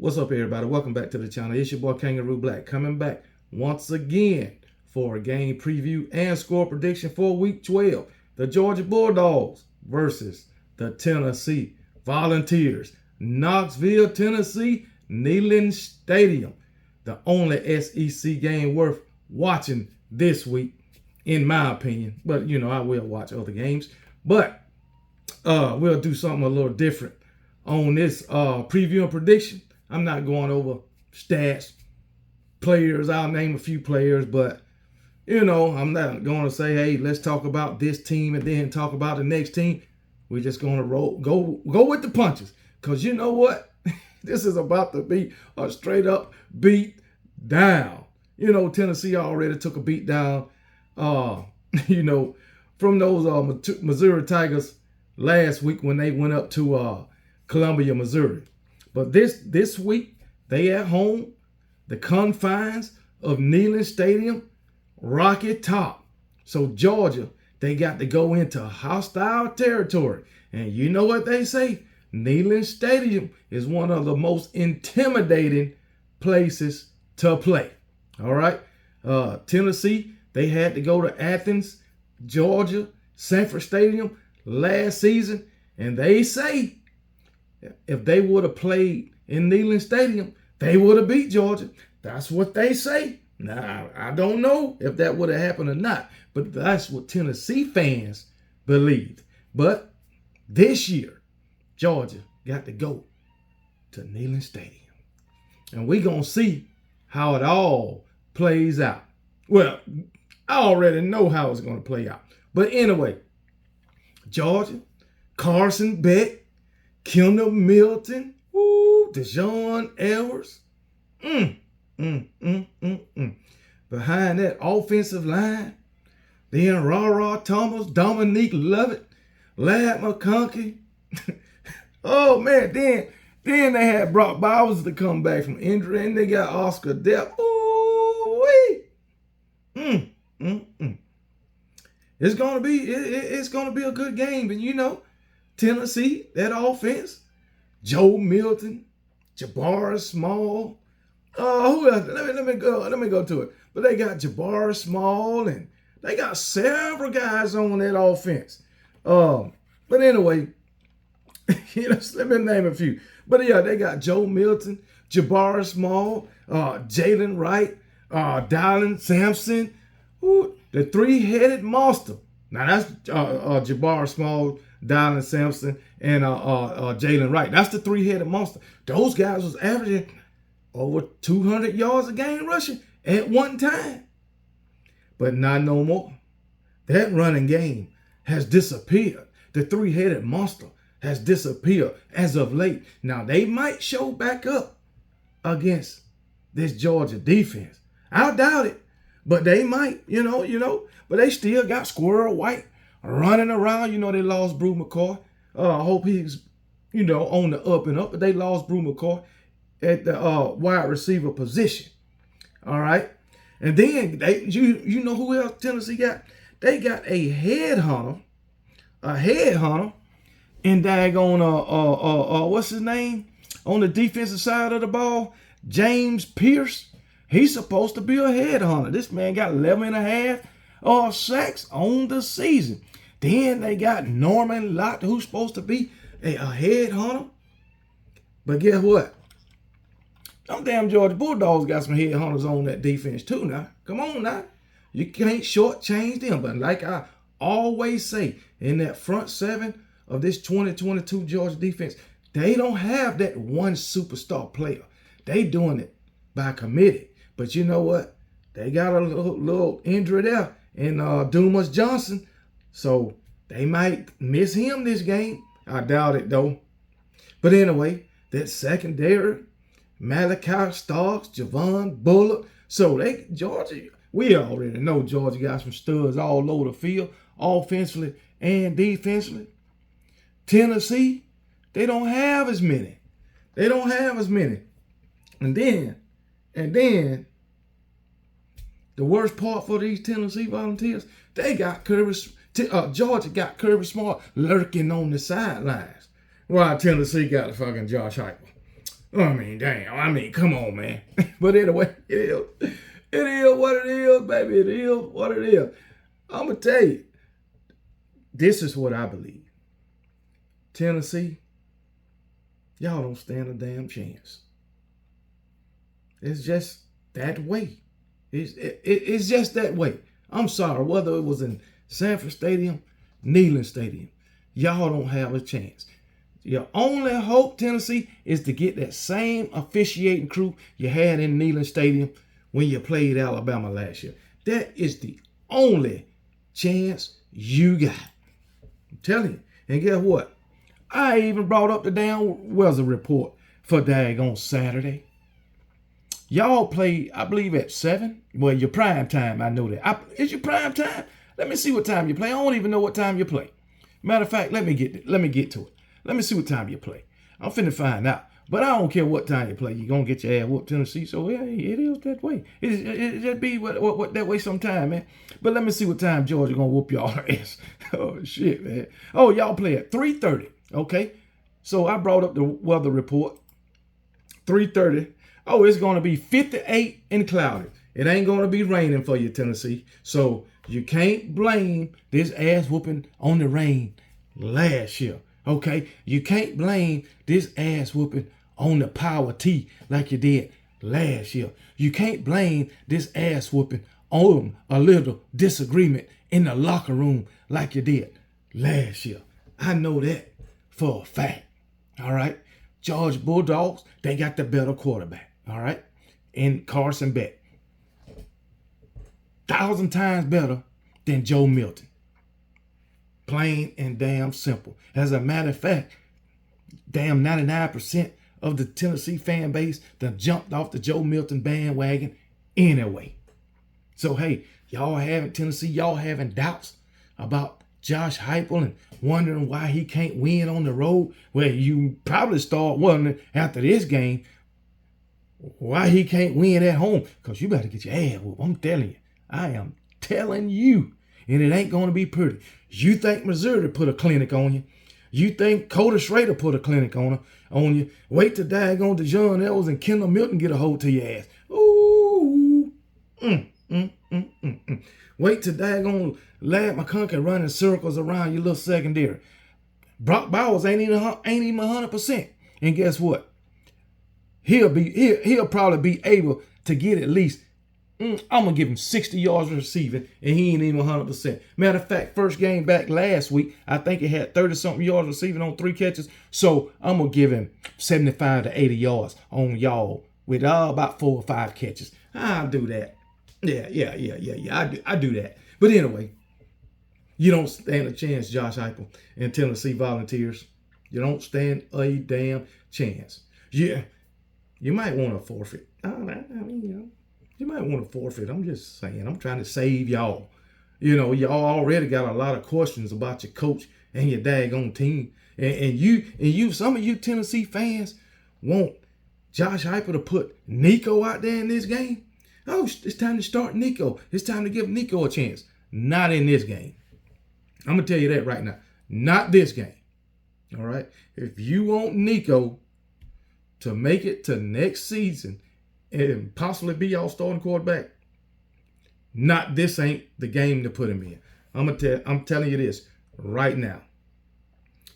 What's up, everybody? Welcome back to the channel. It's your boy Kangaroo Black coming back once again for a game preview and score prediction for Week 12. The Georgia Bulldogs versus the Tennessee Volunteers. Knoxville, Tennessee, Neyland Stadium. The only SEC game worth watching this week, in my opinion. But, you know, I will watch other games. But we'll do something a little different on this preview and prediction. I'm not going over stats, players. I'll name a few players, but, you know, I'm not going to say, hey, let's talk about this team and then talk about the next team. We're just going to go with the punches. Because you know what? This is about to be a straight up beat down. You know, Tennessee already took a beat down, you know, from those Missouri Tigers last week when they went up to Columbia, Missouri. But this week, they at home, the confines of Neyland Stadium, Rocky Top. So Georgia, they got to go into hostile territory. And you know what they say? Neyland Stadium is one of the most intimidating places to play. All right. Tennessee, they had to go to Athens, Georgia, Sanford Stadium last season. And they say if they would have played in Neyland Stadium, they would have beat Georgia. That's what they say. Now, I don't know if that would have happened or not, but that's what Tennessee fans believe. But this year, Georgia got to go to Neyland Stadium. And we're going to see how it all plays out. Well, I already know how it's going to play out. But anyway, Georgia, Carson Beck, Kendall Milton, Deshaun Edwards. Behind that offensive line, then Ra Thomas, Dominique Lovett, Ladd McConkey. Oh, man, then they had Brock Bowers to come back from injury, and they got Oscar Depp. It's gonna be a good game, and you know, Tennessee, that offense, Joe Milton, Jabari Small. Who else? Let me go to it. But they got Jabari Small, and they got several guys on that offense. But anyway, you know, let me name a few. But yeah, they got Joe Milton, Jabari Small, Jalen Wright, Dylan Sampson, the three-headed monster. Now that's Jabari Small, Dylan Sampson, and Jalen Wright. That's the three-headed monster. Those guys was averaging over 200 yards a game rushing at one time. But not no more. That running game has disappeared. The three-headed monster has disappeared as of late. Now, they might show back up against this Georgia defense. I doubt it, but they might, you know. But they still got Squirrel White running around. You know, they lost Brew McCoy. I hope he's, you know, on the up and up. But they lost Brew McCoy at the wide receiver position. All right. And then, you know who else Tennessee got? They got a headhunter, and daggone, what's his name? On the defensive side of the ball, James Pierce. He's supposed to be a headhunter. This man got 11 and a half sacks on the season. Then they got Norman Lott, who's supposed to be a headhunter. But guess what? Them damn Georgia Bulldogs got some headhunters on that defense too now. Come on now. You can't shortchange them. But like I always say, in that front seven of this 2022 Georgia defense, they don't have that one superstar player. They doing it by committee. But you know what? They got a little injury there in Dumas Johnson. So they might miss him this game. I doubt it though. But anyway, that secondary, Malachi Starks, Javon Bullock. So Georgia, we already know Georgia got some studs all over the field, offensively and defensively. Tennessee, they don't have as many. And then the worst part for these Tennessee Volunteers, they got Georgia got Kirby Smart lurking on the sidelines, while Tennessee got a fucking Josh Heupel. I mean, damn. I mean, come on, man. But anyway, it is. It is what it is, baby. It is what it is. I'm going to tell you, this is what I believe. Tennessee, y'all don't stand a damn chance. It's just that way. It's just that way. I'm sorry, whether it was in Sanford Stadium, Neyland Stadium, y'all don't have a chance. Your only hope, Tennessee, is to get that same officiating crew you had in Neyland Stadium when you played Alabama last year. That is the only chance you got. I'm telling you. And guess what? I even brought up the damn weather report for daggone Saturday. Y'all play, I believe, at 7. Well, your prime time, I know that. Is your prime time? Let me see what time you play. I don't even know what time you play. Matter of fact, let me get to it. Let me see what time you play. I'm finna find out. But I don't care what time you play. You're going to get your ass whooped, Tennessee. So, yeah, it is that way. It just be what that way sometime, man. But let me see what time Georgia going to whoop y'all ass. Oh, shit, man. Oh, y'all play at 3:30. Okay. So, I brought up the weather report. 3:30. Oh, it's going to be 58 and cloudy. It ain't going to be raining for you, Tennessee. So, you can't blame this ass whooping on the rain last year. Okay, you can't blame this ass whooping on the power T like you did last year. You can't blame this ass whooping on a little disagreement in the locker room like you did last year. I know that for a fact. All right, Georgia Bulldogs, they got the better quarterback. All right, in Carson Beck, 1,000 times better than Joe Milton. Plain and damn simple. As a matter of fact, damn 99% of the Tennessee fan base done jumped off the Joe Milton bandwagon anyway. So, hey, y'all having doubts about Josh Heupel and wondering why he can't win on the road? Well, you probably start wondering after this game why he can't win at home. Because you better get your ass whooped. I'm telling you. I am telling you. And it ain't going to be pretty. You think Missouri put a clinic on you. You think Coda Schrader put a clinic on you. Wait till daggone DeJohn Ellis and Kendall Milton get a hold to your ass. Ooh. Wait till daggone Lad McConkey running circles around your little secondary. Brock Bowers ain't even 100%. And guess what? He'll probably be able to get at least I'm going to give him 60 yards receiving, and he ain't even 100%. Matter of fact, first game back last week, I think he had 30-something yards receiving on 3 catches. So I'm going to give him 75 to 80 yards on y'all with about 4 or 5 catches. I'll do that. Yeah. I do that. But anyway, you don't stand a chance, Josh Heupel and Tennessee Volunteers. You don't stand a damn chance. Yeah, you might want to forfeit. You might want to forfeit. I'm just saying. I'm trying to save y'all. Y'all already got a lot of questions about your coach and your daggone team. And you, some of you Tennessee fans want Josh Heupel to put Nico out there in this game. Oh, it's time to start Nico. It's time to give Nico a chance. Not in this game. I'm going to tell you that right now. Not this game. All right? If you want Nico to make it to next season and possibly be y'all starting quarterback, this ain't the game to put him in. I'm telling you this right now.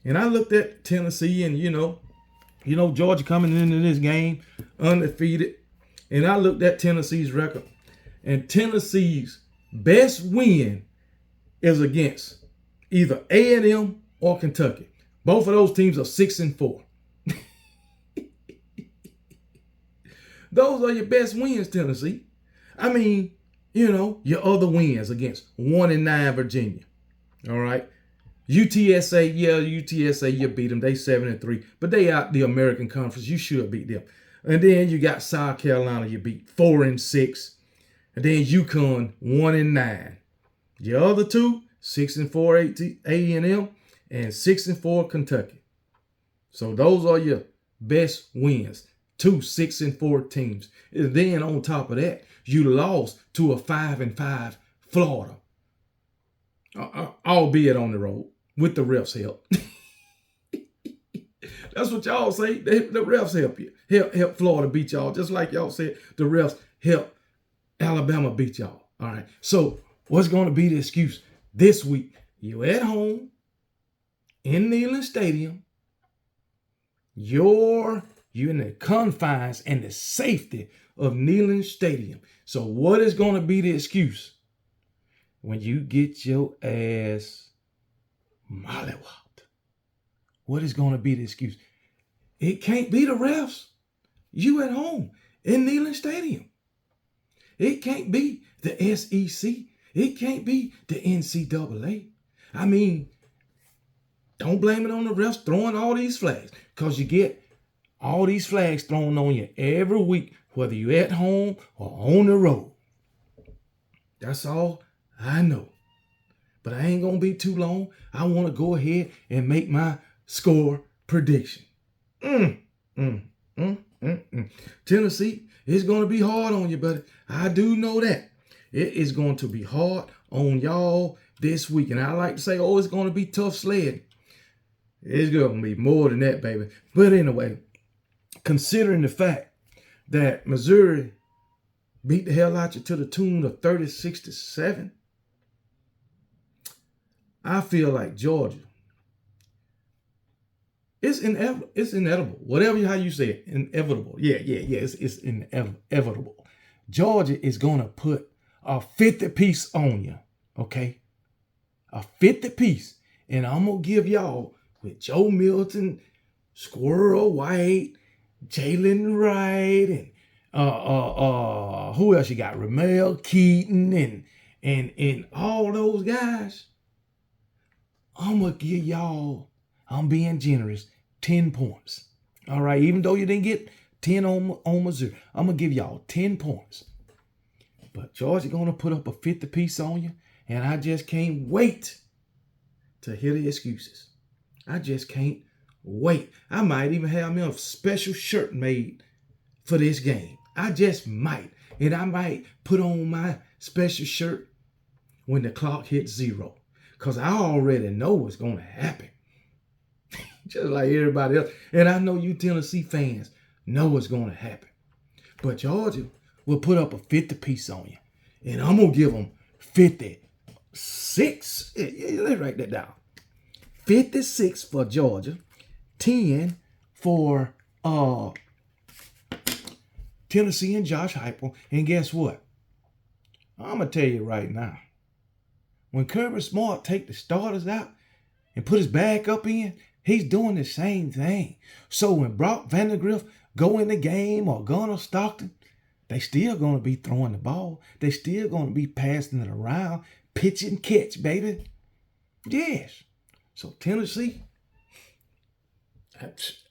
And I looked at Tennessee and Georgia coming into this game undefeated. And I looked at Tennessee's record. And Tennessee's best win is against either A&M or Kentucky. Both of those teams are 6-4. Those are your best wins, Tennessee. I mean, your other wins against 1-9 Virginia. All right. UTSA, you beat them. They 7-3, but they out the American Conference. You should beat them. And then you got South Carolina, you beat 4-6. And then UConn 1-9. Your other two, 6-4 A&M and 6-4 Kentucky. So those are your best wins. 2 6-4 teams. And then on top of that, you lost to a 5-5 Florida, albeit on the road with the refs' help. That's what y'all say. The refs help you. Help Florida beat y'all. Just like y'all said, the refs help Alabama beat y'all. All right. So what's going to be the excuse this week? You at home in Neyland Stadium. You're in the confines and the safety of Neyland Stadium. So what is going to be the excuse when you get your ass mollywopped? What is going to be the excuse? It can't be the refs. You at home in Neyland Stadium. It can't be the SEC. It can't be the NCAA. I mean, don't blame it on the refs throwing all these flags, because you get all these flags thrown on you every week, whether you're at home or on the road. That's all I know. But I ain't going to be too long. I want to go ahead and make my score prediction. Tennessee, it's going to be hard on you, buddy. I do know that. It is going to be hard on y'all this week. And I like to say, oh, it's going to be tough sledding. It's going to be more than that, baby. But anyway, considering the fact that Missouri beat the hell out you to the tune of 36-7, I feel like Georgia, it's inevitable. Whatever how you say it, inevitable. Yeah. It's inevitable. Georgia is going to put a 50-piece on you, okay? A 50-piece. And I'm going to give y'all, with Joe Milton, Squirrel White, Jalen Wright, and who else you got? Ramel Keaton and all those guys. I'm going to give y'all, I'm being generous, 10 points. All right, even though you didn't get 10 on Missouri, I'm going to give y'all 10 points. But Georgia going to put up a 50-piece on you, and I just can't wait to hear the excuses. I just can't wait. I might even have me a special shirt made for this game. I just might. And I might put on my special shirt when the clock hits 0. Because I already know what's going to happen. Just like everybody else. And I know you Tennessee fans know what's going to happen. But Georgia will put up a 50-piece on you. And I'm going to give them 56. Let's write that down. 56 for Georgia. 10 for Tennessee and Josh Heupel. And guess what? I'm going to tell you right now. When Kirby Smart take the starters out and put his back up in, he's doing the same thing. So when Brock Vandagriff go in the game, or Gunnar Stockton, they still going to be throwing the ball. They still going to be passing it around, pitch and catch, baby. Yes. So Tennessee,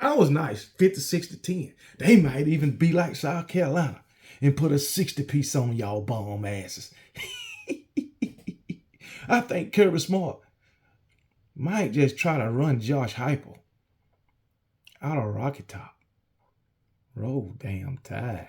I was nice, 56-10. They might even be like South Carolina and put a 60-piece on y'all bum asses. I think Kirby Smart might just try to run Josh Heupel out of Rocky Top. Roll damn Tide.